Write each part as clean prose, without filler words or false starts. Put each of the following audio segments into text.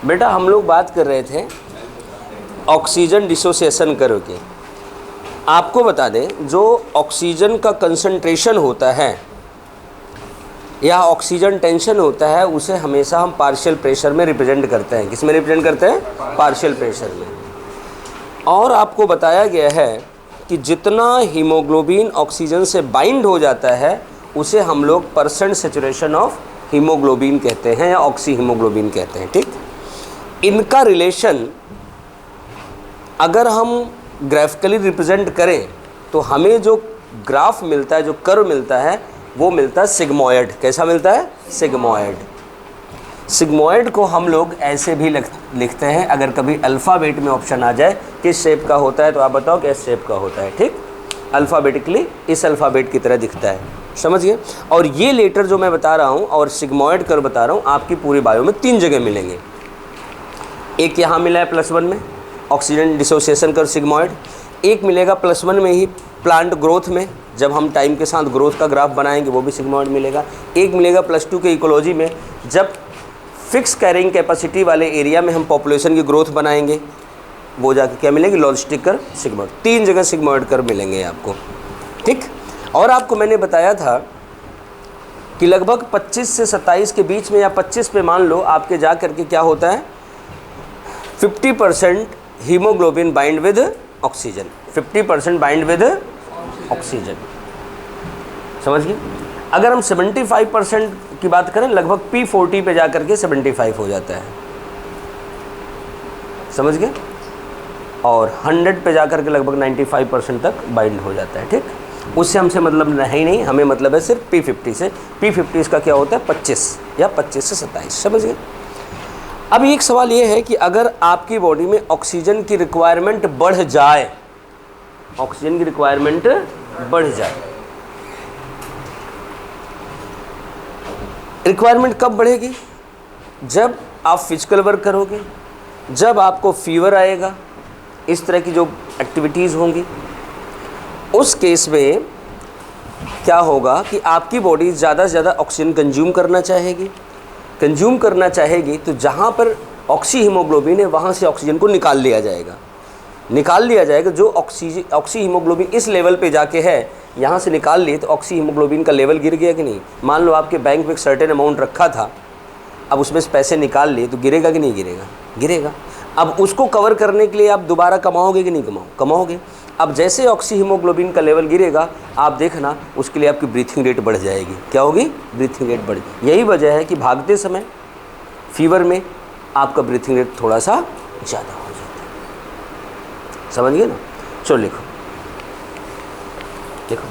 बेटा हम लोग बात कर रहे थे ऑक्सीजन डिसोसिएशन कर्व की। आपको बता दें, जो ऑक्सीजन का कंसंट्रेशन होता है या ऑक्सीजन टेंशन होता है, उसे हमेशा हम पार्शियल प्रेशर में रिप्रेजेंट करते हैं। किस में रिप्रेजेंट करते हैं? पार्शियल प्रेशर में। और आपको बताया गया है कि जितना हीमोग्लोबिन ऑक्सीजन से बाइंड हो जाता है उसे हम लोग परसेंट सेचुरेशन ऑफ हीमोग्लोबिन कहते हैं या ऑक्सी हीमोग्लोबिन कहते हैं। ठीक, इनका रिलेशन अगर हम ग्राफिकली रिप्रेजेंट करें तो हमें जो ग्राफ मिलता है, जो कर्व मिलता है, वो मिलता है सिग्मॉयड। कैसा मिलता है? सिग्मॉयड। सिग्मॉयड को हम लोग ऐसे भी लिखते हैं, अगर कभी अल्फ़ाबेट में ऑप्शन आ जाए किस शेप का होता है तो आप बताओ किस शेप का होता है। ठीक, अल्फ़ाबेटिकली इस अल्फ़ाबेट की तरह दिखता है, समझिए। और ये लेटर जो मैं बता रहा हूँ और सिग्मॉयड कर्व बता रहा हूँ, आपकी पूरी बायो में 3 जगह मिलेंगे। एक यहाँ मिला है +1 में ऑक्सीजन डिसोसिएशन कर्व सिग्मॉयड, एक मिलेगा +1 में ही प्लांट ग्रोथ में, जब हम टाइम के साथ ग्रोथ का ग्राफ बनाएंगे वो भी सिग्मॉयड मिलेगा, एक मिलेगा +2 के इकोलॉजी में, जब फिक्स कैरिंग कैपेसिटी वाले एरिया में हम पॉपुलेशन की ग्रोथ बनाएंगे, वो जाके क्या मिलेगी? Logistic curve सिग्मॉयड। 3 जगह सिग्मॉयड कर्व मिलेंगे आपको। ठीक, और आपको मैंने बताया था कि लगभग 25 से 27 के बीच में या 25 पे मान लो आपके जा करके क्या होता है, 50% haemoglobin bind with oxygen, 50% bind with oxygen, समझ गए। अगर हम 75% की बात करें, लगभग P40 पे जाकर के 75 हो जाता है, समझ गए, और 100 पे जाकर के लगभग 95% तक बाइंड हो जाता है। ठीक, उससे हमसे मतलब है ही नहीं, हमें मतलब है सिर्फ P50 से। P50 का क्या होता है? 25 या 25 से 27, समझ गए। अब एक सवाल ये है कि अगर आपकी बॉडी में ऑक्सीजन की रिक्वायरमेंट बढ़ जाए, ऑक्सीजन की रिक्वायरमेंट बढ़ जाए, रिक्वायरमेंट कब बढ़ेगी? जब आप फिजिकल वर्क करोगे, जब आपको फीवर आएगा, इस तरह की जो एक्टिविटीज़ होंगी, उस केस में क्या होगा कि आपकी बॉडी ज़्यादा से ज़्यादा ऑक्सीजन कंज्यूम करना चाहेगी। कंज्यूम करना चाहेगी तो जहाँ पर ऑक्सी हीमोग्लोबिन है वहाँ से ऑक्सीजन को निकाल लिया जाएगा, निकाल लिया जाएगा। जो ऑक्सी हीमोग्लोबिन इस लेवल पे जाके है, यहाँ से निकाल लिए तो ऑक्सी हीमोग्लोबिन का लेवल गिर गया कि नहीं? मान लो आपके बैंक में एक सर्टेन अमाउंट रखा था, अब उसमें से पैसे निकाल लिए तो गिरेगा कि नहीं गिरेगा? गिरेगा। अब उसको कवर करने के लिए आप दोबारा कमाओगे कि नहीं कमाओगे। अब जैसे ऑक्सी हीमोग्लोबिन का लेवल गिरेगा, आप देखना उसके लिए आपकी ब्रीथिंग रेट बढ़ जाएगी। क्या होगी? ब्रीथिंग रेट बढ़। यही वजह है कि भागते समय फीवर में आपका ब्रीथिंग रेट थोड़ा सा ज़्यादा हो जाता है, समझ गए ना। चलो लिखो, देखो,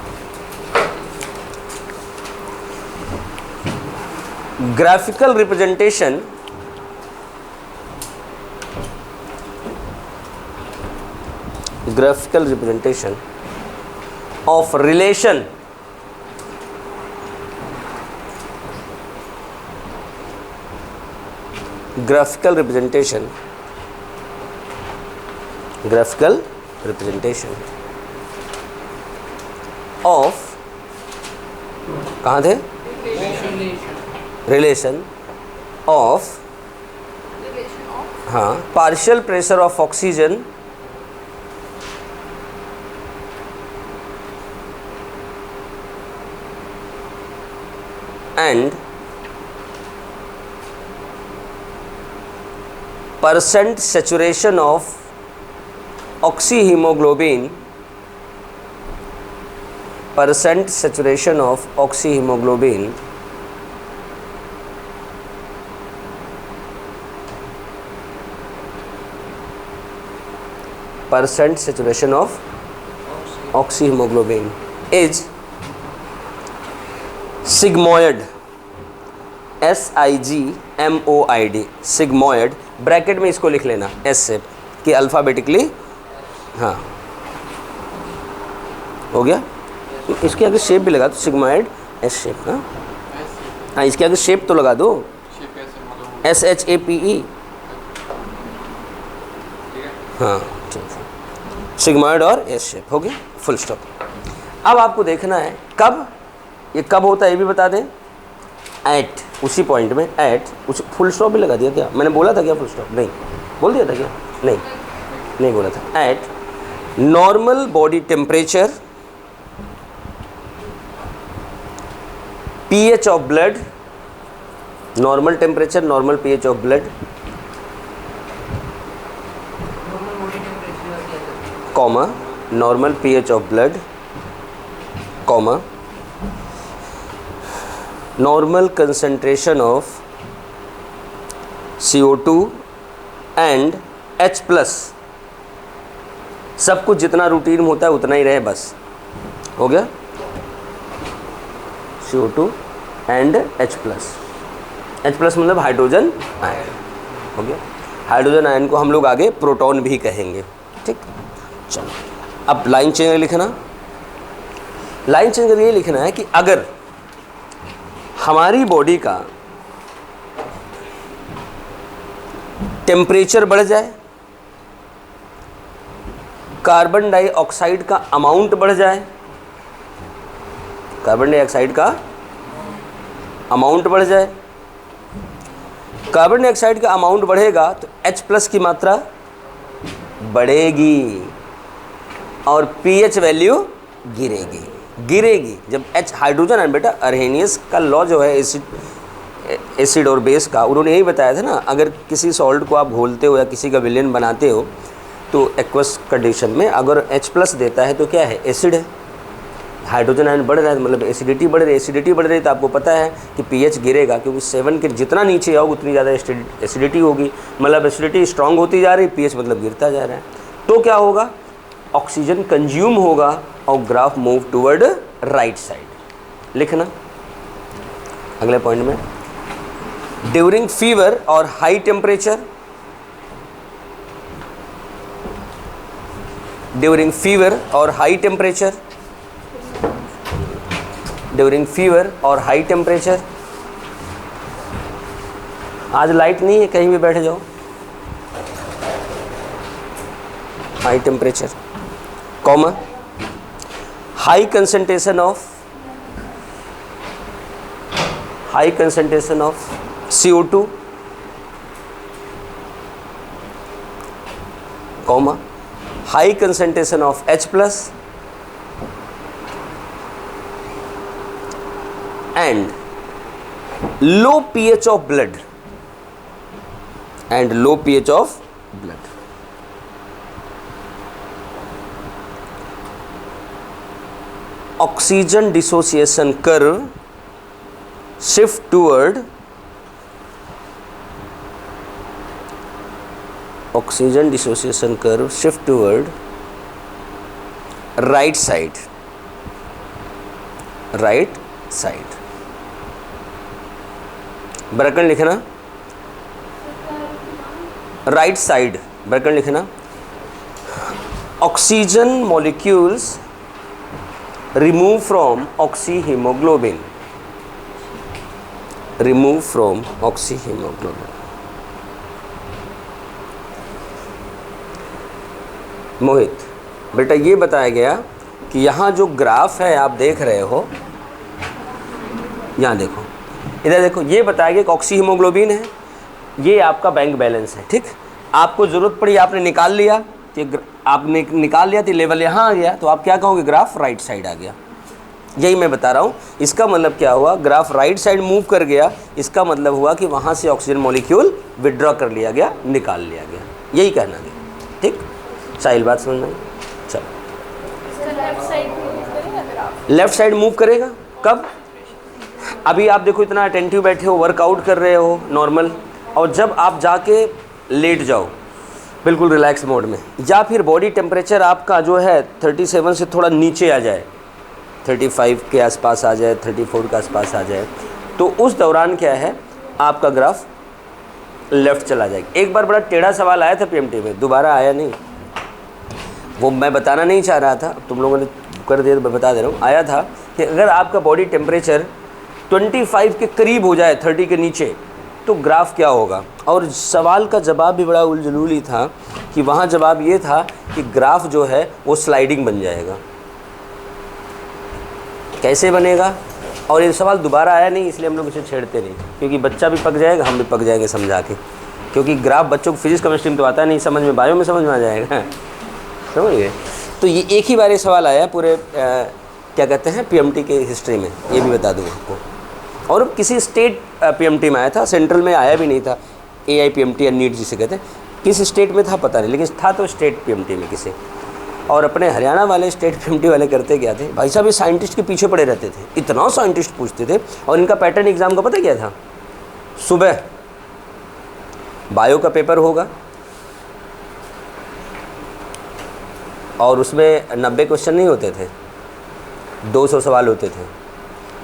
graphical representation of relation graphical representation of, कहाँ थे? रिलेशन ऑफ, हाँ, partial pressure of oxygen and percent saturation of oxyhemoglobin, percent saturation of oxyhemoglobin percent saturation of oxyhemoglobin is sigmoid, SIGMOID, sigmoid. Bracket में इसको लिख लेना S से कि alphabetically, हाँ हो गया। इसके आगे शेप भी लगा दो, सिग्मॉयड S शेप। हाँ, इसके आगे शेप तो लगा दो, SHAPE। हाँ ठीक है, सिग्मॉयड और S शेप हो गया, फुल स्टॉप। अब आपको देखना है कब, ये कब होता है ये भी बता दें। एट, उसी पॉइंट में एट, उस फुल स्टॉप भी लगा दिया क्या? मैंने बोला था क्या फुल स्टॉप? नहीं बोल दिया था क्या? नहीं, नहीं बोला था। Eight normal body temperature, pH of blood, normal temperature, normal pH of blood, comma normal pH of blood, comma normal concentration of CO2 and H plus. सब कुछ जितना रूटीन होता है उतना ही रहे, बस हो गया। CO2 and H plus, H plus मतलब हाइड्रोजन आयन, हो गया। हाइड्रोजन आयन को हम लोग आगे प्रोटॉन भी कहेंगे, ठीक। चलो अब लाइन चेंज लिखना। लाइन चेंज करके ये लिखना है कि अगर हमारी बॉडी का टेम्परेचर बढ़ जाए, कार्बन डाइऑक्साइड का अमाउंट बढ़ जाए, कार्बन डाइऑक्साइड का अमाउंट बढ़ जाए, कार्बन डाइऑक्साइड का अमाउंट बढ़ेगा तो H प्लस की मात्रा बढ़ेगी और pH वैल्यू गिरेगी। जब H हाइड्रोजन आयन, बेटा अर्हेनियस का लॉ जो है एसिड और बेस का, उन्होंने यही बताया था ना, अगर किसी सॉल्ट को आप घोलते हो या किसी का विलयन बनाते हो तो एक्वस कंडीशन में अगर H प्लस देता है तो क्या है? एसिड है। हाइड्रोजन आयन बढ़ रहा है मतलब एसिडिटी बढ़ रही है। एसिडिटी बढ़ रही है तो आपको पता है कि pH गिरेगा, क्योंकि 7 के जितना नीचे आओ उतनी ज़्यादा एसिडिटी होगी, मतलब एसिडिटी स्ट्रांग होती जा रही है, pH मतलब गिरता जा रहा है। तो क्या होगा? ऑक्सीजन कंज्यूम होगा और graph move toward right side. लिखना अगले पॉइंट में, ड्यूरिंग फीवर और हाई टेम्परेचर, ड्यूरिंग फीवर और हाई टेम्परेचर, ड्यूरिंग फीवर और हाई टेम्परेचर। आज लाइट नहीं है, कहीं भी बैठ जाओ। High temperature, comma high concentration of CO2, comma high concentration of H plus and low pH of blood, and low pH of blood. Oxygen dissociation curve shift toward, oxygen dissociation curve shift toward right side, right side. Bracket लिखना, right side bracket लिखना। Oxygen molecules remove from oxyhemoglobin, remove from oxyhemoglobin। मोहित बेटा ये बताया गया कि यहाँ जो graph है आप देख रहे हो, यहाँ देखो, इधर देखो, ये बताया गया कि ऑक्सीहीमोग्लोबिन है, ये आपका बैंक बैलेंस है, ठीक। आपको ज़रूरत पड़ी, आपने निकाल लिया, तो आपने निकाल लिया तो लेवल यहाँ आ गया, तो आप क्या कहोगे? ग्राफ राइट साइड आ गया। यही मैं बता रहा हूँ। इसका मतलब क्या हुआ? ग्राफ राइट साइड मूव कर गया, इसका मतलब हुआ कि वहाँ से ऑक्सीजन मॉलिक्यूल विड्रॉ कर लिया गया, निकाल लिया गया। यही कहना गया, ठीक। साहिल बात समझ में? चलो, लेफ्ट साइड मूव करेगा कब? अभी आप देखो इतना अटेंटिव बैठे हो, वर्कआउट कर रहे हो नॉर्मल, और जब आप जाके लेट जाओ बिल्कुल रिलैक्स मोड में, या फिर बॉडी टेम्परेचर आपका जो है 37 से थोड़ा नीचे आ जाए, 35 के आसपास आ जाए, 34 के आसपास आ जाए, तो उस दौरान क्या है, आपका ग्राफ लेफ़्ट चला जाएगा। एक बार बड़ा टेढ़ा सवाल आया था PMT में, दोबारा आया नहीं, वो मैं बताना नहीं चाह रहा था, तुम लोगों ने कर दिया तो मैं बता दे रहा हूँ। आया था कि अगर आपका बॉडी टेम्परेचर 25 के करीब हो जाए, 30 के नीचे, तो ग्राफ क्या होगा। और सवाल का जवाब भी बड़ा उलझुली था कि वहाँ जवाब ये था कि ग्राफ जो है वो स्लाइडिंग बन जाएगा। कैसे बनेगा? और ये सवाल दोबारा आया नहीं, इसलिए हम लोग इसे छेड़ते नहीं, क्योंकि बच्चा भी पक जाएगा, हम भी पक जाएंगे समझा के, क्योंकि ग्राफ बच्चों को फिजिक्स केमिस्ट्री में तो आता नहीं समझ में, बायो में समझ में आ जाएगा। समझ गए? तो ये एक ही बार ये सवाल आया पूरे क्या कहते हैं पीएमटी के हिस्ट्री में, ये भी बता दूँ आपको। और किसी स्टेट पीएमटी में आया था, सेंट्रल में आया भी नहीं था, AIPMT या नीट जिसे कहते हैं, किस स्टेट में था पता नहीं, लेकिन था तो स्टेट पीएमटी में किसी। और अपने हरियाणा वाले स्टेट पीएमटी वाले करते क्या थे भाई साहब, ये साइंटिस्ट के पीछे पड़े रहते थे, इतना साइंटिस्ट पूछते थे। और इनका पैटर्न एग्जाम का पता क्या था, सुबह बायो का पेपर होगा और उसमें 90 क्वेश्चन नहीं होते थे, 200 सवाल होते थे।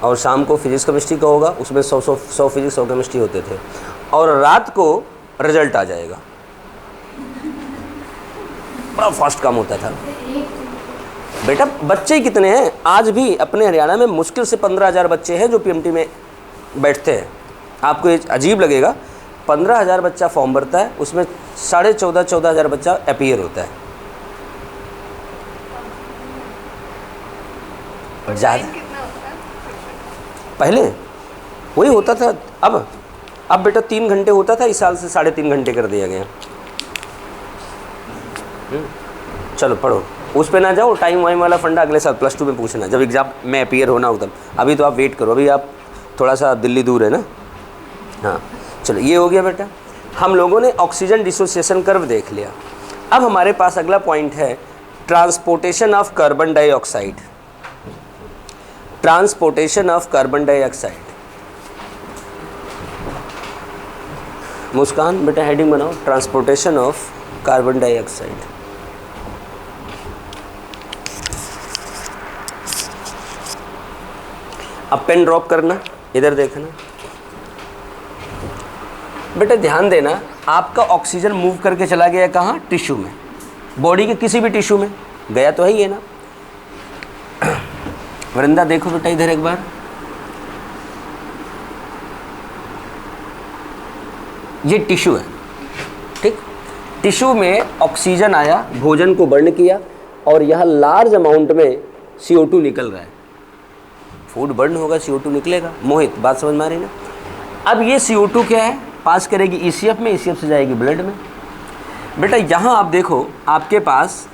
और शाम को फिजिक्स केमिस्ट्री का होगा, उसमें 100 फिजिक्स 100 केमिस्ट्री होते थे। और रात को रिजल्ट आ जाएगा, बड़ा फास्ट काम होता था। बेटा बच्चे कितने हैं आज भी अपने हरियाणा में, मुश्किल से 15,000 बच्चे हैं जो पीएमटी में बैठते हैं। आपको ये अजीब लगेगा, 15,000 बच्चा फॉर्म भरता है, उसमें 14,500 बच्चा अपीयर होता है। ज़्यादा पहले वही होता था, अब बेटा 3 घंटे होता था, इस साल से 3.5 घंटे कर दिया गया। चलो पढ़ो, उस पे ना जाओ, टाइम वाइम वाला फंडा अगले साल +2 में पूछना, जब एग्ज़ाम में अपीयर होना हो तब। अभी तो आप वेट करो, अभी आप थोड़ा सा दिल्ली दूर है ना। हाँ चलो, ये हो गया बेटा। हम लोगों ने ऑक्सीजन डिसोसिएशन कर्व देख लिया। अब हमारे पास अगला पॉइंट है transportation of carbon dioxide. Transportation of carbon dioxide. Muskan बेटा हेडिंग बनाओ, ट्रांसपोर्टेशन ऑफ कार्बन डाइऑक्साइड। अब पेन ड्रॉप करना, इधर देखना बेटा, ध्यान देना। आपका ऑक्सीजन मूव करके चला गया कहाँ, टिश्यू में, बॉडी के किसी भी टिश्यू में गया तो है ही है ना। वृंदा देखो बेटा इधर एक बार, ये टिश्यू है, ठीक। टिश्यू में ऑक्सीजन आया, भोजन को बर्न किया, और यहाँ लार्ज अमाउंट में CO2 निकल रहा है। फूड बर्न होगा, CO2 निकलेगा। मोहित बात समझ में आ रही ना। अब ये CO2 क्या है, पास करेगी ECF में, ECF से जाएगी ब्लड में। बेटा यहाँ आप देखो, आपके पास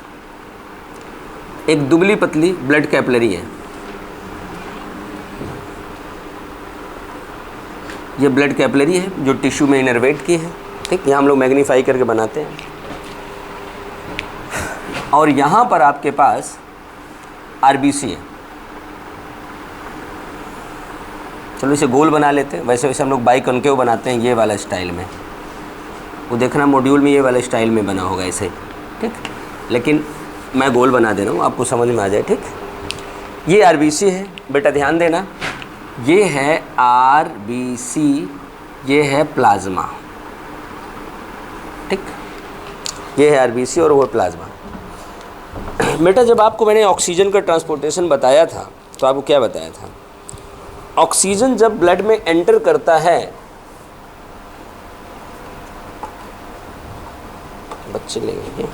एक दुबली पतली ब्लड कैपिलरी है, ये ब्लड कैपिलरी है जो टिश्यू में इनरवेट की है, ठीक। यहाँ हम लोग मैग्नीफाई करके बनाते हैं। और यहाँ पर आपके पास RBC है। चलो इसे गोल बना लेते हैं, वैसे वैसे हम लोग बाई कॉन्केव बनाते हैं, ये वाला स्टाइल में। वो देखना मॉड्यूल में ये वाला स्टाइल में बना होगा ऐसे, ठीक। लेकिन मैं गोल बना दे रहा हूँ, आपको समझ में आ जाए, ठीक। ये RBC है बेटा, ध्यान देना, ये है RBC, ये है प्लाज्मा, ठीक। ये है RBC और वो प्लाज्मा। बेटा जब आपको मैंने ऑक्सीजन का ट्रांसपोर्टेशन बताया था, तो आपको क्या बताया था, ऑक्सीजन जब ब्लड में एंटर करता है, बच्चे लेंगे,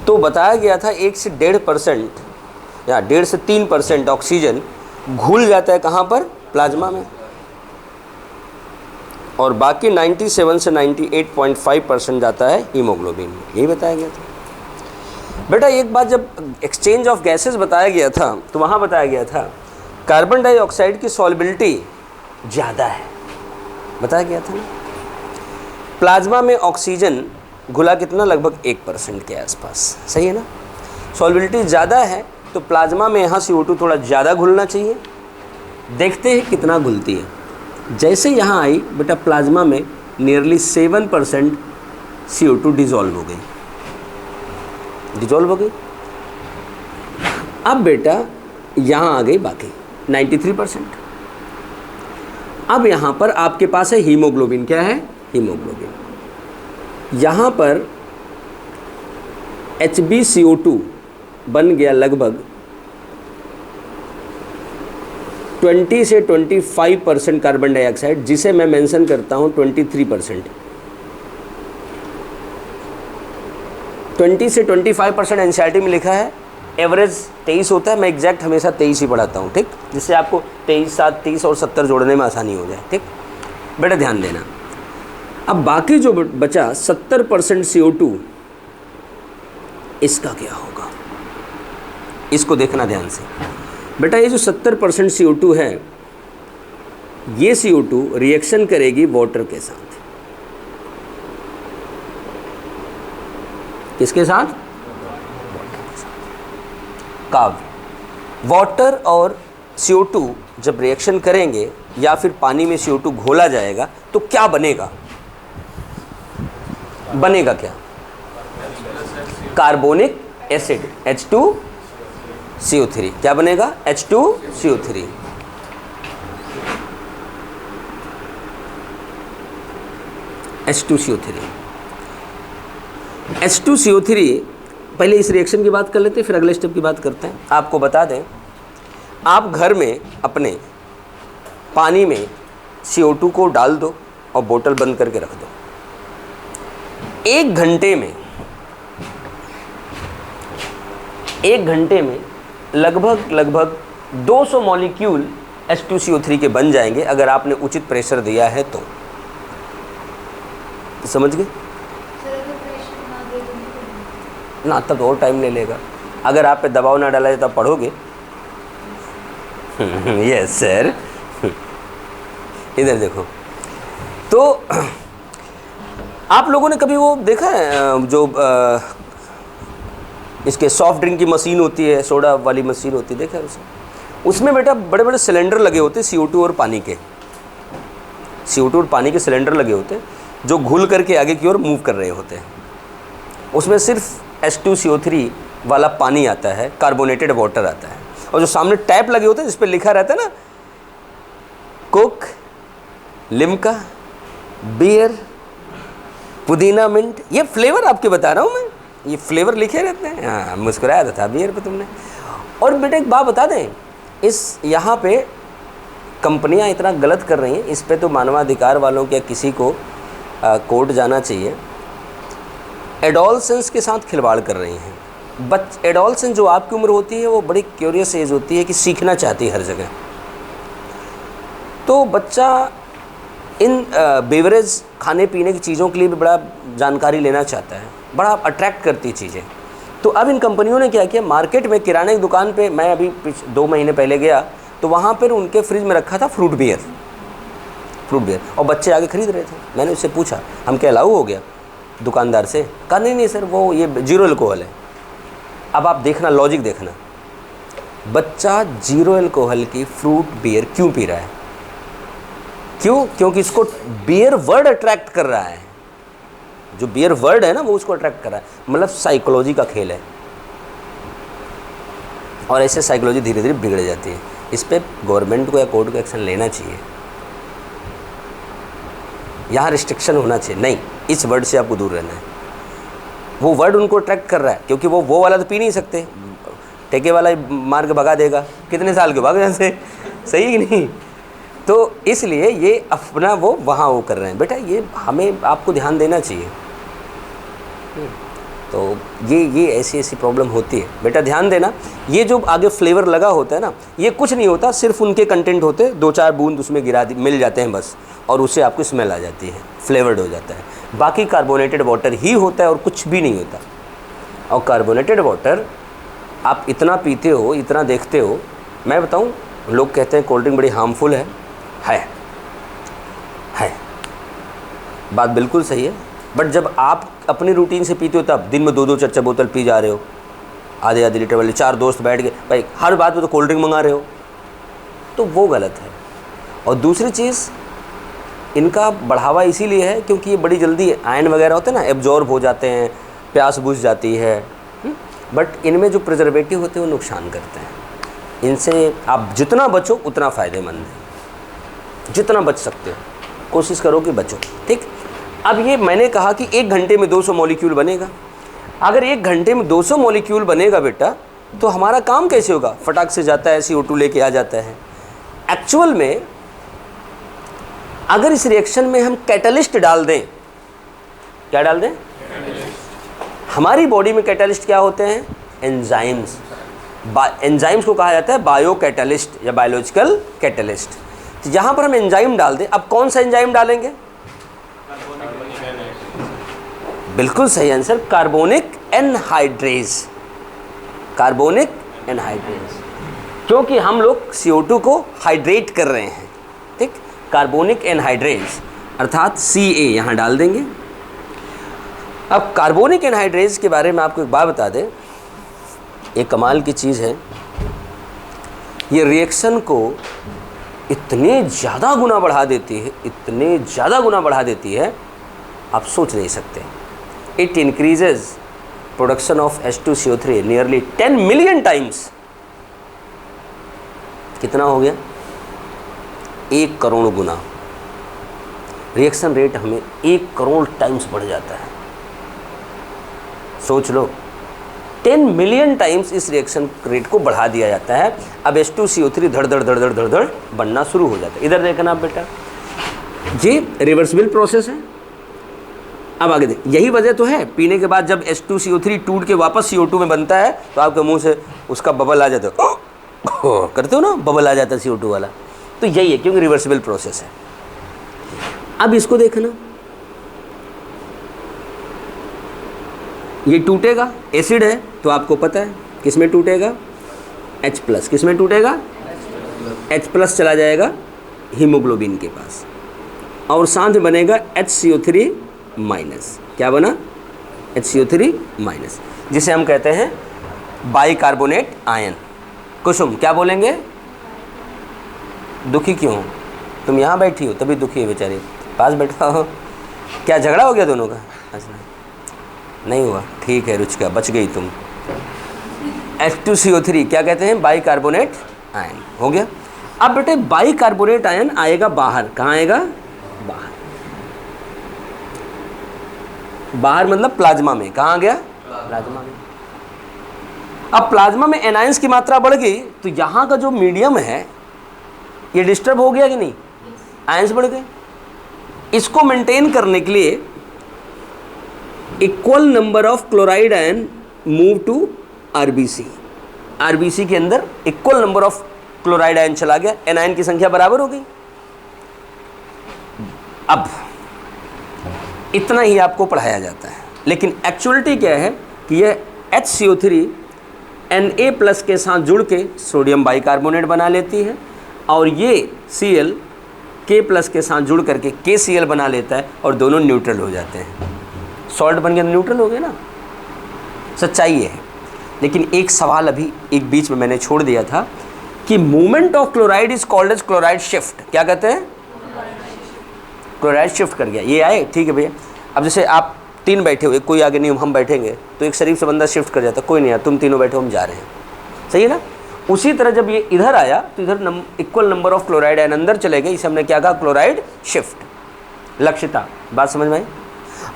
तो बताया गया था 1 से 1.5% या 1.5 से 3% ऑक्सीजन घुल जाता है कहाँ पर, प्लाज्मा में, और बाकी 97 से 98.5% जाता है हीमोग्लोबिन में। यही बताया गया था बेटा। एक बात, जब एक्सचेंज ऑफ गैसेस बताया गया था, तो वहाँ बताया गया था कार्बन डाइऑक्साइड की सॉल्युबिलिटी ज़्यादा है, बताया गया था ना। प्लाज्मा में ऑक्सीजन घुला कितना, लगभग 1% के आसपास, सही है ना। सॉल्युबिलिटी ज़्यादा है तो प्लाज्मा में यहाँ CO2 थोड़ा ज़्यादा घुलना चाहिए। देखते हैं कितना घुलती है। जैसे यहाँ आई बेटा, प्लाज्मा में नियरली 7% CO2 डिज़ोल्व हो गई, अब बेटा यहाँ आ गई बाकी 93%। अब यहाँ पर आपके पास है हीमोग्लोबिन, क्या है, हीमोग्लोबिन। यहाँ पर HbCO2 बन गया लगभग 20 से 25% कार्बन डाइऑक्साइड, जिसे मैं मेंशन करता हूँ 23%। 20 से 25% एनसीईआरटी में लिखा है, एवरेज 23 होता है, मैं एग्जैक्ट हमेशा 23 ही पढ़ाता हूँ, ठीक, जिससे आपको 23, 7, 30 और 70 जोड़ने में आसानी हो जाए, ठीक। बेटा ध्यान देना, अब बाकी जो बचा 70% CO2, इसका क्या होगा, इसको देखना ध्यान से। बेटा ये जो 70% CO2 है, ये CO2 रिएक्शन करेगी वाटर के साथ। किसके साथ? काव्य। वाटर और CO2 जब रिएक्शन करेंगे या फिर पानी में CO2 घोला जाएगा तो क्या बनेगा? बनेगा क्या? Carbonic acid H2CO3। क्या बनेगा? H2CO3। H2CO3 पहले इस रिएक्शन की बात कर लेते हैं, फिर अगले स्टेप की बात करते हैं। आपको बता दें, आप घर में अपने पानी में CO2 को डाल दो और बोतल बंद करके रख दो। 1 घंटे में लगभग 200 मॉलिक्यूल H2CO3 के बन जाएंगे, अगर आपने उचित प्रेशर दिया है तो। समझ गए ना? तब और टाइम ले लेगा। अगर आप पे दबाव ना डाला जाए तब पढ़ोगे। Yes sir. इधर देखो, तो आप लोगों ने कभी वो देखा है जो इसके सॉफ्ट ड्रिंक की मशीन होती है, सोडा वाली मशीन होती है, देखा है उसे? उसमें बेटा बड़े बड़े सिलेंडर लगे होते हैं CO2 और पानी के। CO2 और पानी के सिलेंडर लगे होते हैं जो घुल करके आगे की ओर मूव कर रहे होते हैं। उसमें सिर्फ H2CO3 वाला पानी आता है, कार्बोनेटेड वाटर आता है, और जो सामने टैप लगे होते हैं जिस पर लिखा रहता है ना, कोक, लिम्का, बियर, पुदीना, मिंट, ये फ्लेवर आपके बता रहा हूँ मैं, ये फ्लेवर लिखे रहते हैं। हाँ, मुस्कुराया तो था बियर पे तुमने। और बेटा एक बात बता दें, इस यहाँ पे कंपनियाँ इतना गलत कर रही हैं, इस पे तो मानवाधिकार वालों के किसी को कोर्ट जाना चाहिए। एडोलसेंस के साथ खिलवाड़ कर रही हैं। एडोलसेंस जो आपकी उम्र होती है वो बड़ी क्यूरियस एज होती है कि सीखना चाहती है हर जगह। तो बच्चा इन बेवरेज खाने पीने की चीज़ों के लिए भी बड़ा जानकारी लेना चाहता है, बड़ा अट्रैक्ट करती चीज़ें। तो अब इन कंपनियों ने क्या किया, मार्केट में किराने की दुकान पे, मैं अभी 2 महीने पहले गया तो वहाँ पर उनके फ्रिज में रखा था फ्रूट बियर, और बच्चे आगे खरीद रहे थे। मैंने उससे पूछा, हम क्या अलाउ हो गया दुकानदार से? कहा नहीं सर, वो ये 0 अल्कोहल है। अब आप देखना, लॉजिक देखना, बच्चा 0 अल्कोहल की फ्रूट बियर क्यों पी रहा है? क्यों? क्योंकि इसको बियर वर्ड अट्रैक्ट कर रहा है। जो बियर वर्ड है ना, वो उसको अट्रैक्ट कर रहा है। मतलब साइकोलॉजी का खेल है, और ऐसे साइकोलॉजी धीरे धीरे बिगड़ जाती है। इस पर गवर्नमेंट को या कोर्ट को एक्शन लेना चाहिए। यहाँ रिस्ट्रिक्शन होना चाहिए, नहीं, इस वर्ड से आपको दूर रहना है। वो वर्ड उनको अट्रैक्ट कर रहा है, क्योंकि वो वाला तो पी नहीं सकते, ठेके वाला मार के भगा देगा। कितने साल के भाग यहाँ से, सही कि नहीं? तो इसलिए ये अपना वो वहाँ वो कर रहे हैं। बेटा ये हमें आपको ध्यान देना चाहिए। तो ये ऐसी प्रॉब्लम होती है। बेटा ध्यान देना, ये जो आगे फ्लेवर लगा होता है ना, ये कुछ नहीं होता, सिर्फ उनके कंटेंट होते हैं, 2-4 बूंद उसमें मिल जाते हैं बस, और उससे आपको स्मेल आ जाती है, फ्लेवर्ड हो जाता है। बाकी कार्बोनेटेड वाटर ही होता है और कुछ भी नहीं होता। और कार्बोनेटेड वाटर आप इतना पीते हो, इतना देखते हो। मैं बताऊं, लोग कहते हैं कोल्ड ड्रिंक बड़ी हार्मफुल है। बात बिल्कुल सही है, बट जब आप अपनी रूटीन से पीते हो तब दिन में 2-2, 4-4 बोतल पी जा रहे हो, आधे लीटर वाले, 4 दोस्त बैठ गए भाई, हर बात में तो कोल्ड ड्रिंक मंगा रहे हो, तो वो गलत है। और दूसरी चीज़, इनका बढ़ावा इसीलिए है क्योंकि ये बड़ी जल्दी आयन वगैरह होते हैं ना, एब्जॉर्ब हो जाते हैं, प्यास बुझ जाती है। बट इनमें जो प्रिजर्वेटिव होते हैं वो नुकसान करते हैं। इनसे आप जितना बचो उतना फ़ायदेमंद है, जितना बच सकते हो कोशिश करो कि बचो, ठीक। अब ये मैंने कहा कि 1 घंटे में 200 मॉलिक्यूल बनेगा। अगर 1 घंटे में 200 मॉलिक्यूल बनेगा बेटा, तो हमारा काम कैसे होगा? फटाक से जाता है, CO2 लेके आ जाता है। एक्चुअल में अगर इस रिएक्शन में हम कैटलिस्ट डाल दें, क्या डाल दें? हमारी बॉडी में कैटलिस्ट क्या होते हैं? एंजाइम्स। एंजाइम्स को कहा जाता है बायो कैटलिस्ट या बायोलॉजिकल कैटलिस्ट। तो यहाँ पर हम एंजाइम डाल दें, अब कौन सा एंजाइम डालेंगे? बिल्कुल सही answer, carbonic anhydrase. Carbonic anhydrase, क्योंकि हम लोग CO2 को हाइड्रेट कर रहे हैं, ठीक। कार्बोनिक एनहाइड्रेज अर्थात Ca यहाँ डाल देंगे। अब कार्बोनिक एनहाइड्रेज के बारे में आपको एक बात बता दें, एक कमाल की चीज़ है, ये रिएक्शन को इतने ज़्यादा गुना बढ़ा देती है, इतने ज़्यादा गुना बढ़ा देती है, आप सोच नहीं सकते। It increases production of H2CO3 nearly 10 million times. कितना हो गया? 1 करोड़ गुना। रिएक्शन रेट हमें 1 करोड़ टाइम्स बढ़ जाता है। सोच लो, 10 मिलियन टाइम्स इस रिएक्शन रेट को बढ़ा दिया जाता है। अब H2CO3 धड़ धड़ धड़ धड़ धड़ धड़ बनना शुरू हो जाता है। इधर देखना आप बेटा, ये रिवर्सिबल प्रोसेस है। अब आगे देख, यही वजह तो है, पीने के बाद जब H2CO3 टूट के वापस CO2 में बनता है तो आपके मुंह से उसका बबल आ जाता है, करते हो ना, बबल आ जाता है CO2 वाला। तो यही है, क्योंकि रिवर्सिबल प्रोसेस है। अब इसको देखना, ये टूटेगा, एसिड है तो आपको पता है किस में टूटेगा? H+। किस में टूटेगा? H+ चला जाएगा हीमोग्लोबिन के पास, और साथ में बनेगा HCO3-। क्या बना? HCO3-, जिसे हम कहते हैं बाइकार्बोनेट आयन। कुसुम क्या बोलेंगे? दुखी क्यों हो? तुम यहाँ बैठी हो तभी दुखी है बेचारी, पास बैठा हो। क्या झगड़ा हो गया दोनों का? अच्छा नहीं हुआ, ठीक है रुचिका, बच गई तुम। H2CO3 क्या कहते हैं? Bicarbonate ion. हो गया। अब बेटे बाइकार्बोनेट आयन आएगा बाहर। कहाँ आएगा? बाहर। बाहर मतलब प्लाज्मा में। कहाँ आ गया? प्लाज्मा में। अब प्लाज्मा में एनायंस की मात्रा बढ़ गई तो यहाँ का जो मीडियम है ये डिस्टर्ब हो गया कि नहीं? आयंस बढ़ गए। इसको मेंटेन करने के लिए equal number of chloride ion move to RBC। RBC के अंदर equal number of chloride ion चला गया, एनायन की संख्या बराबर हो गई। अब इतना ही आपको पढ़ाया जाता है, लेकिन एक्चुअलिटी क्या है कि यह HCO3 Na+ के साथ जुड़ के सोडियम बाइकार्बोनेट बना लेती है, और ये Cl K+ के साथ जुड़ करके KCl बना लेता है, और दोनों न्यूट्रल हो जाते हैं। सॉल्ट बन गया न्यूट्रल हो गया ना। सच्चाई ये है। लेकिन एक सवाल अभी एक बीच में मैंने छोड़ दिया था कि movement of chloride is called as chloride shift. क्या कहते हैं? क्लोराइड शिफ्ट कर गया। ये आए, ठीक है भैया। अब जैसे आप 3 बैठे हुए, कोई आगे नहीं, हम बैठेंगे तो एक शरीफ से बंदा शिफ्ट कर जाता, कोई नहीं यार तुम तीनों बैठे हो, हम जा रहे हैं, सही है ना। उसी तरह जब ये इधर आया तो इधर equal number of chloride ion अंदर चले गए, इसे हमने क्या कहा? Chloride shift. लक्षिता बात समझ में आई?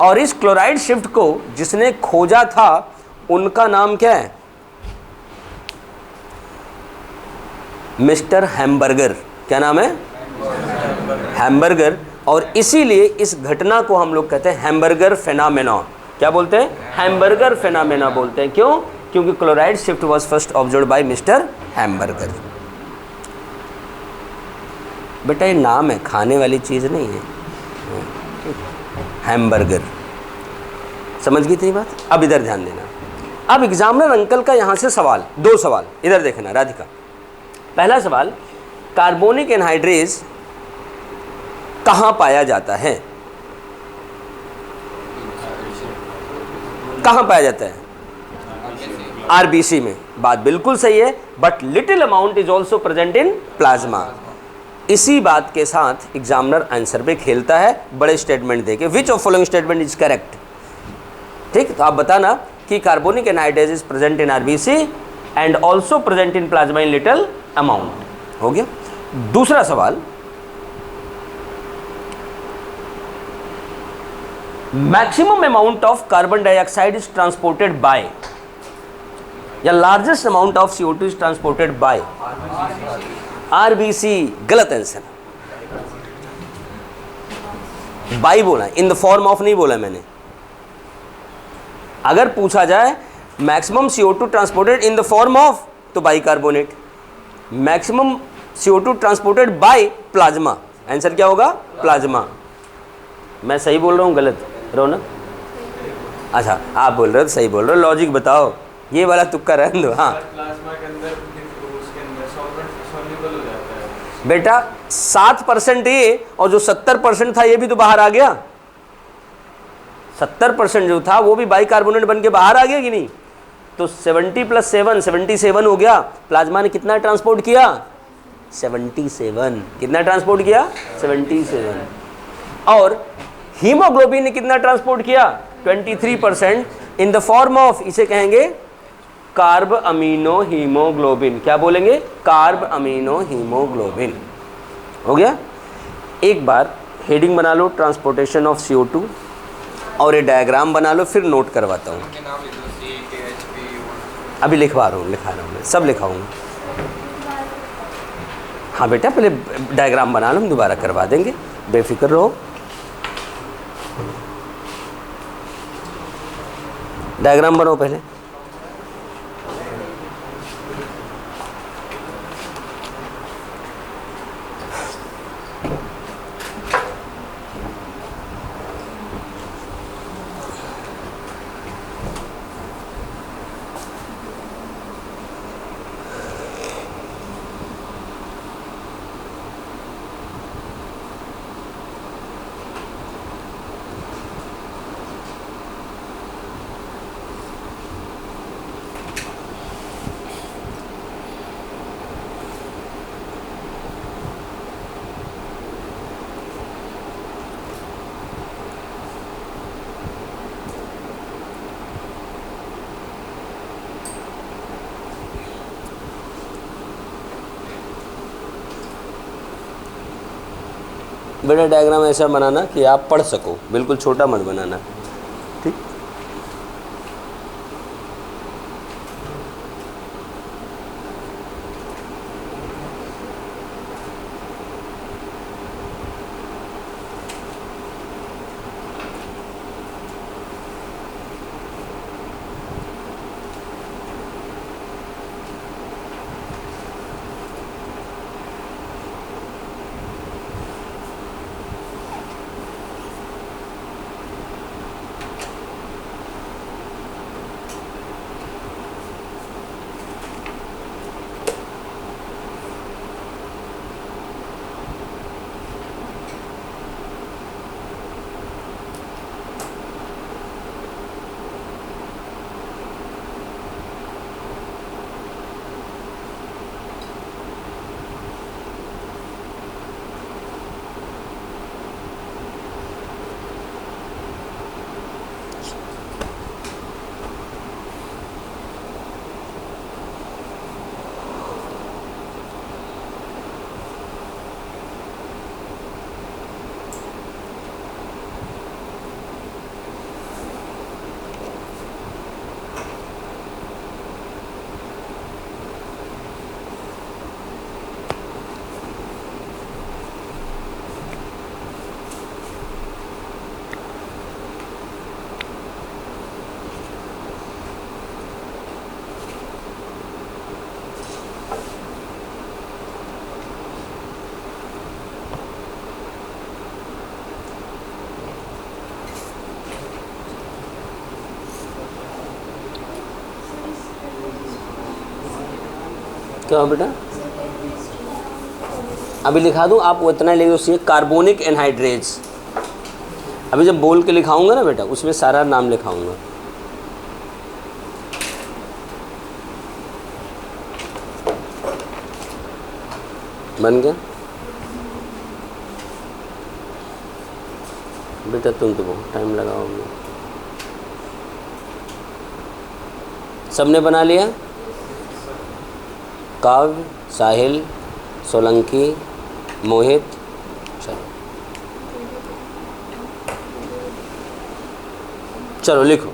और इस क्लोराइड शिफ्ट को जिसने खोजा था उनका नाम क्या है? Mister hamburger. क्या नाम है? हैम्बर्गर। और इसीलिए इस घटना को हम लोग कहते हैं हैम्बर्गर फेनामेना। क्या बोलते हैं? हैम्बर्गर फेनामेना बोलते हैं। क्यों? क्योंकि chloride shift was first observed bye mister hamburger. बेटा ये नाम है, खाने वाली चीज़ नहीं है। हैम्बर्गर, समझ गई इतनी बात? अब इधर ध्यान देना। अब एग्जामिनर अंकल का यहाँ से सवाल, 2 सवाल इधर देखना राधिका। पहला सवाल, कार्बोनिक एनहाइड्रेज कहाँ पाया जाता है? कहाँ पाया जाता है? RBC में। बात बिल्कुल सही है, but little amount is also present in plasma. इसी बात के साथ एग्जामिनर आंसर पे खेलता है बड़े स्टेटमेंट देके। Which of following statement is correct? ठीक, तो आप बताना कि carbonic anhydrase is present in RBC and also present in plasma in little amount. हो गया। दूसरा सवाल, maximum amount of carbon dioxide is transported by, या largest amount of CO2 is transported by RBC। गलत आंसर। बाई बोला, in the form of नहीं बोला मैंने। अगर पूछा जाए maximum CO2 transported in the form of, तो bicarbonate. Maximum CO2 transported by plasma, answer क्या होगा? प्लाज्मा। मैं सही बोल रहा हूँ गलत रौनक? अच्छा आप बोल रहे हो, सही बोल रहे हो, लॉजिक बताओ, ये वाला तुक्का रहने दो। हाँ प्लाज्मा के अंदर उसके अंदर सॉल्युबल हो जाता है बेटा, 7% ये, और जो 70% था ये भी तो बाहर आ गया। 70% जो था वो भी बाइकार्बोनेट बन के बाहर आ गया कि नहीं? तो 70 + 7 77 हो गया। प्लाज्मा ने कितना ट्रांसपोर्ट किया? 77। कितना ट्रांसपोर्ट किया? 77। और हीमोग्लोबिन ने कितना ट्रांसपोर्ट किया? 23% इन द फॉर्म ऑफ, इसे कहेंगे कार्ब अमीनो हीमोग्लोबिन। क्या बोलेंगे? Carb amino haemoglobin. हो गया? एक बार हेडिंग बना लो, ट्रांसपोर्टेशन ऑफ CO2, और ये डायग्राम बना लो, फिर नोट करवाता हूँ। अभी लिखा रहा हूँ मैं, सब लिखाऊंगा। हाँ बेटा, पहले डायग्राम बना लो, हम दोबारा करवा देंगे, बेफिक्र रहो। डायग्राम बनाओ पहले। बेटा डायग्राम ऐसा बनाना कि आप पढ़ सको, बिल्कुल छोटा मत बनाना, ठीक? क्या हो बेटा? अभी लिखा दूँ, आप उतना ले उसे कार्बोनिक एनहाइड्रेट्स। अभी जब बोल के लिखाऊंगा ना बेटा, उसमें सारा नाम लिखाऊंगा। बन गया बेटा? तुम तो बहुत टाइम लगाओगे। सबने बना लिया? काव्य, साहिल, सोलंकी, मोहित, चलो चलो लिखो।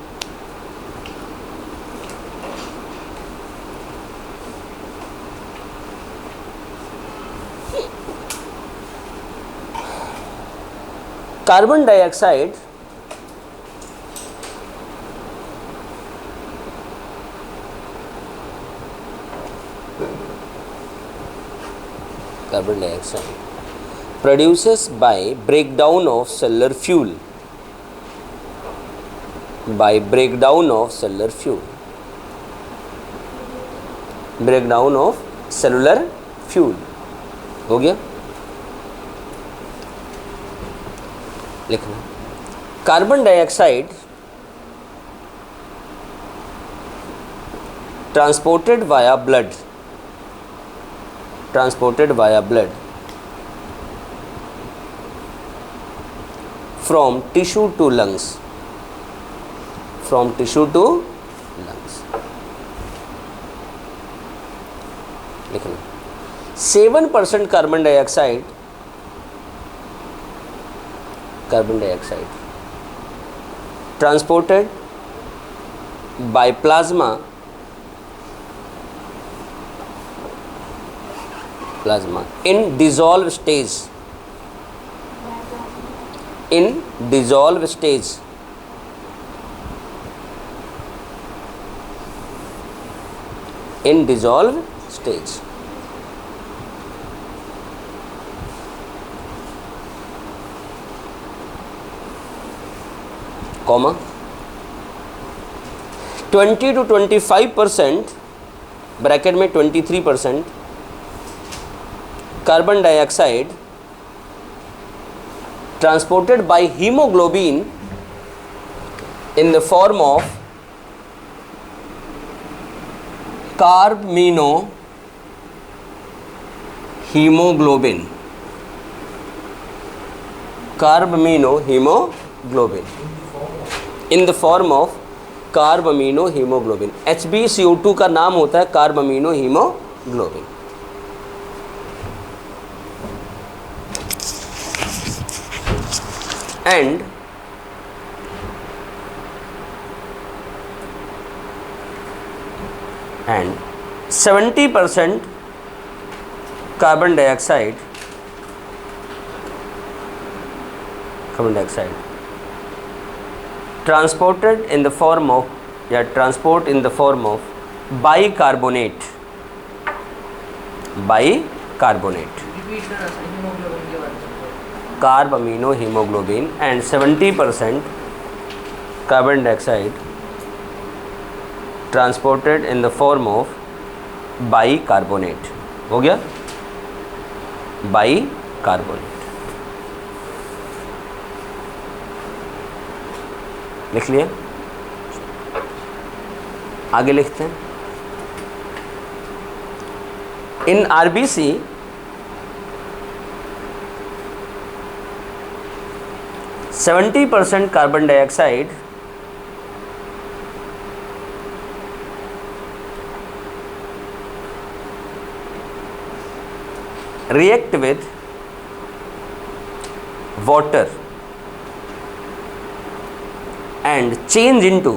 Carbon dioxide carbon dioxide produces by breakdown of cellular fuel, by breakdown of cellular fuel, breakdown of cellular fuel. हो गया? लिखना carbon dioxide transported via blood, transported via blood from tissue to lungs, from tissue to lungs. लिखना 7% carbon dioxide, carbon dioxide transported by plasma, plasma in dissolved stage, in dissolved stage, in dissolved stage. Comma 20 to 25% bracket में 23% carbon dioxide transported by haemoglobin in the form of carbamino haemoglobin, carbamino haemoglobin in the form of carbamino haemoglobin. HbCO2 का नाम होता है carbamino haemoglobin. And and 70% carbon dioxide transported in the form of transport in the form of bicarbonate, bicarbonate, carbamino hemoglobin, and 70% carbon dioxide transported in the form of bicarbonate. हो गया? Bicarbonate लिख लिए। आगे लिखते हैं in RBC 70% carbon dioxide react with water and change into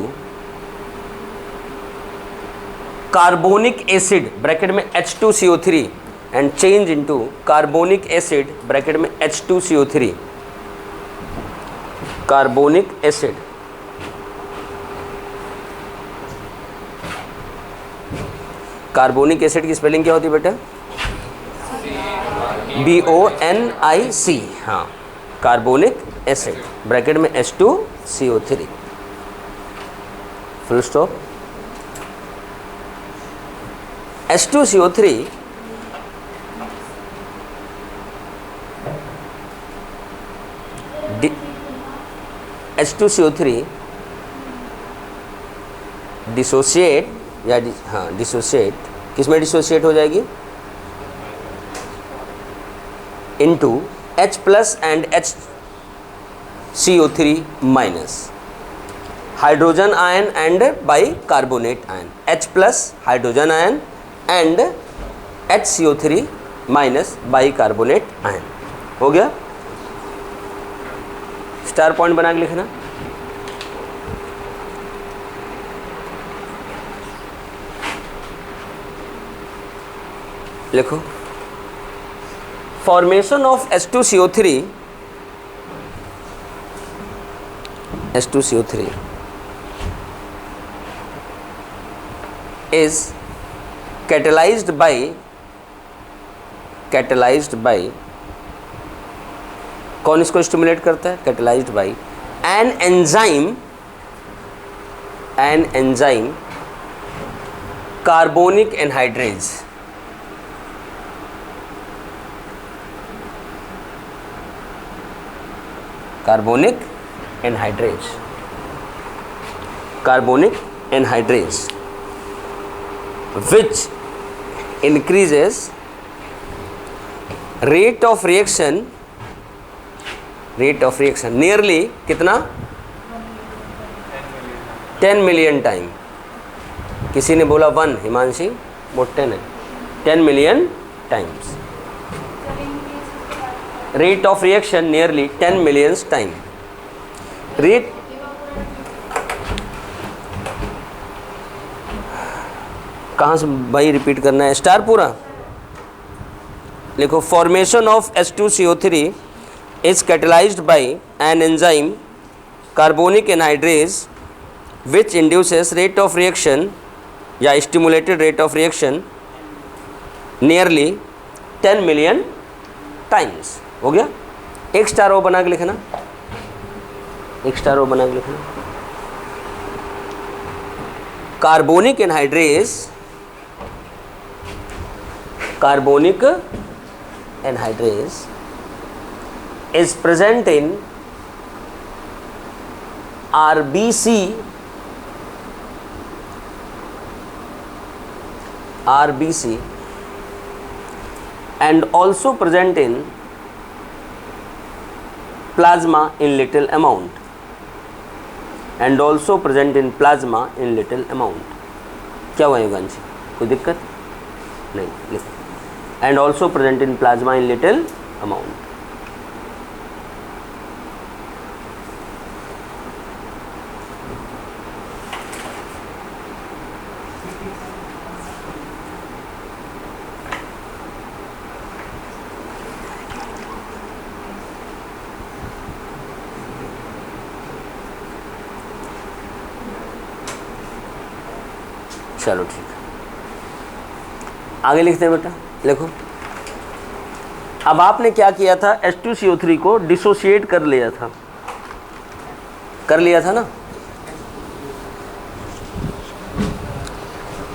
carbonic acid bracket में H2CO3 and change into carbonic acid bracket में H2CO3, carbonic acid carbonic acid की स्पेलिंग क्या होती है बेटा? BONIC। हाँ, कार्बोनिक एसिड ब्रैकेट में H2CO3 full stop. H2CO3 H2CO3 dissociate या डिसोशिएट किस में डिसोशिएट हो जाएगी? into H plus and HCO3 minus hydrogen ion and bicarbonate ion, H plus hydrogen ion and HCO3 minus bicarbonate ion। हो गया? Star point बना के लिखना। लिखो formation of H2CO3 is catalyzed by catalysed by, कौन इसको स्टिमुलेट करता है? Catalysed by an enzyme carbonic anhydrase. Carbonic anhydrase which increases rate of reaction nearly कितना? 10 मिलियन टाइम। किसी ने बोला 1, हिमांशी, वो 10 है, 10 million times. Rate of reaction nearly 10 millions time. Rate कहाँ से भाई रिपीट करना है? स्टार पूरा लिखो। Formation of H2CO3 is catalysed by an enzyme carbonic anhydrase which induces rate of reaction या stimulated rate of reaction nearly 10 million times. हो गया? एक स्टार ओ बना के लिखना, एक स्टार ओ बना के लिखना। Carbonic anhydrase is present in RBC and also present in plasma in little amount, क्या हुआ युगांशी? कोई दिक्कत नहीं? लिखो and also present in plasma in little amount। चलो ठीक है, आगे लिखते हैं बेटा। लिखो, अब आपने क्या किया था? H2CO3 को डिसोशिएट कर लिया था ना।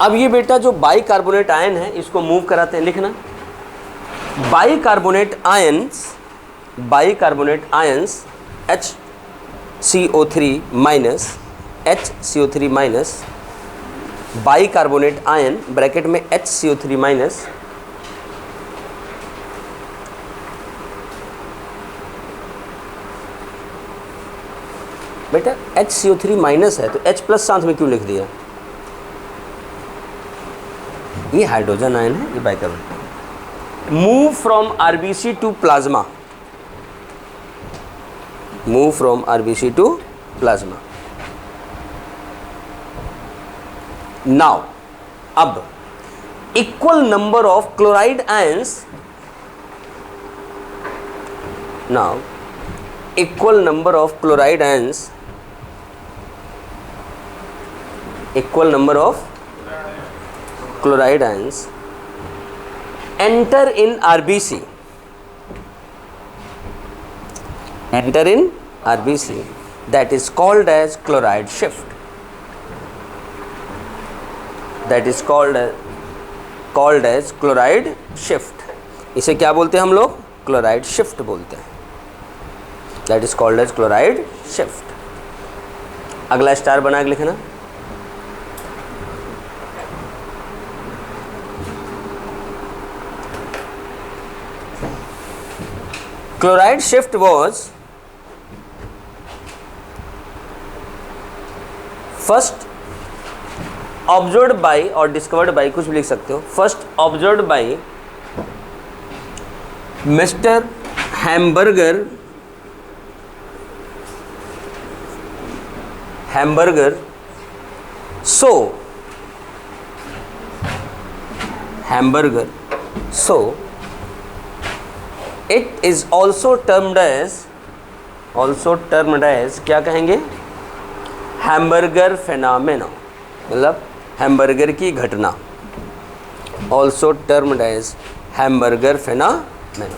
अब ये बेटा जो बाइकार्बोनेट आयन है इसको मूव कराते हैं। लिखना, bicarbonate ions HCO3 minus bicarbonate ion bracket में HCO3 माइनस बेटा HCO3 माइनस है तो H प्लस साथ में क्यों लिख दिया? ये हाइड्रोजन आयन है, ये bicarbonate. Move from RBC to plasma, now अब equal number of chloride ions, equal number of chloride ions enter in RBC, that is called as chloride shift, इसे क्या बोलते हैं हम लोग? क्लोराइड शिफ्ट बोलते हैं। That is called as chloride shift। अगला स्टार बना के लिखना। Chloride shift was first observed by और discovered by, कुछ भी लिख सकते हो। First observed by Mr. Hamburger so it is also termed as क्या कहेंगे? हैम्बर्गर फेनोमेना, मतलब हैम्बर्गर की घटना। also termed as hamburger phenomenon.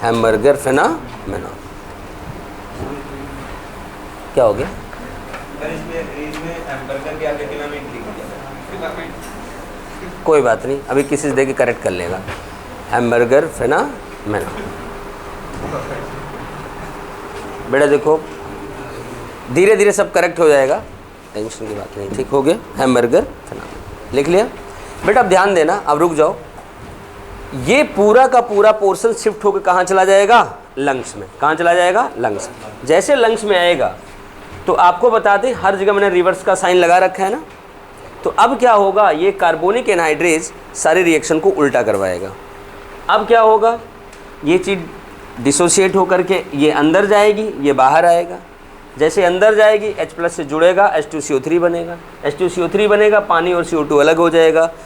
Hamburger phenomenon क्या हो गया? इसमें हैमबर्गर के आगे फिलामेंट लिख दिया। कोई बात नहीं, अभी किसी से देके करेक्ट कर लेगा। Hamburger phenomenon. बेटा देखो धीरे धीरे सब करेक्ट हो जाएगा, टेंशन की बात नहीं। ठीक हो गया, हैमबर्गर फेनोमेनन लिख लिया। बेटा अब ध्यान देना, अब रुक जाओ। ये पूरा का पूरा पोर्शन शिफ्ट होकर कहाँ चला जाएगा? लंग्स में। कहाँ चला जाएगा? लंग्स में। जैसे लंग्स में आएगा तो आपको बता दें हर जगह मैंने रिवर्स का साइन लगा रखा है ना। तो अब क्या होगा, ये कार्बोनिक एनहाइड्रेज सारे रिएक्शन को उल्टा करवाएगा। अब क्या होगा, ये चीज़ डिसोशिएट होकर के ये अंदर जाएगी, ये बाहर आएगा। जैसे अंदर जाएगी H+ से जुड़ेगा, H2CO3 बनेगा। H2CO3 बनेगा, पानी और CO2 अलग हो जाएगा,